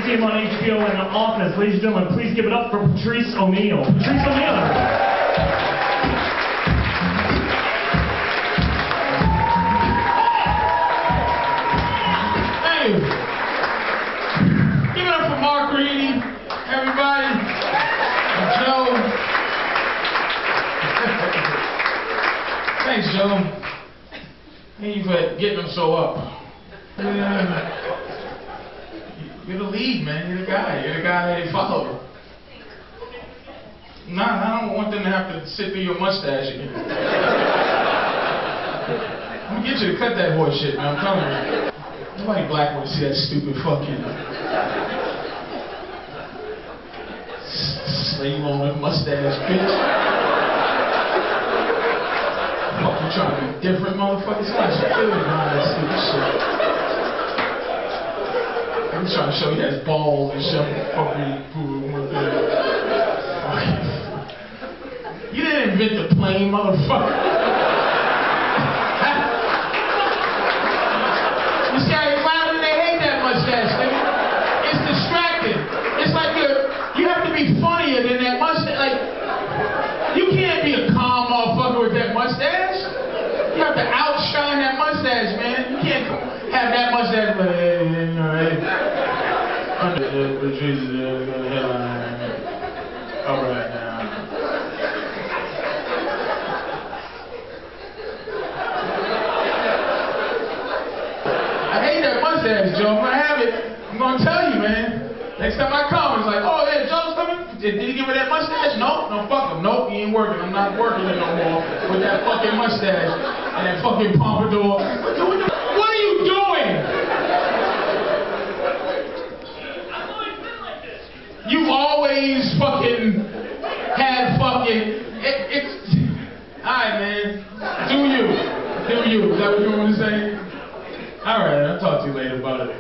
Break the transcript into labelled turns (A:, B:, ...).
A: team on HBO and The Office. Ladies and gentlemen, please give it up for Patrice O'Neal. Patrice O'Neal.
B: Hey, give it up for Mark Reedy, everybody. And Joe. Thanks, Joe. Thank you for getting them so up. You're the lead, man. You're the guy. You're the guy they follow. Nah, I don't want them to have to sit through your mustache again. I'm gonna get you to cut that boy shit, man. I'm telling you. Nobody black wants to see that stupid fucking slave owner mustache, bitch. Fuck, you trying to be different, motherfucker? Somebody should kill you behind that stupid shit. I'm trying to show you that balls and shit. You didn't invent the plane, motherfucker. You see how they hate that mustache, nigga? It's distracting. It's like you have to be funnier than that mustache. Like, you can't be a calm motherfucker with that mustache. You have to outshine that mustache, man. You can't have that mustache, but all right now. I hate that mustache, Joe. I'm gonna have it. I'm gonna tell you, man. Next time I come, it's like, oh yeah, Joe's coming. Did he give me that mustache? No, fuck him. Nope, he ain't working. I'm not working it no more with that fucking mustache and that fucking pompadour. What are you doing? You've always fucking had fucking. It's. Alright, man. Do you. Is that what you want to say? Alright, I'll talk to you later about it.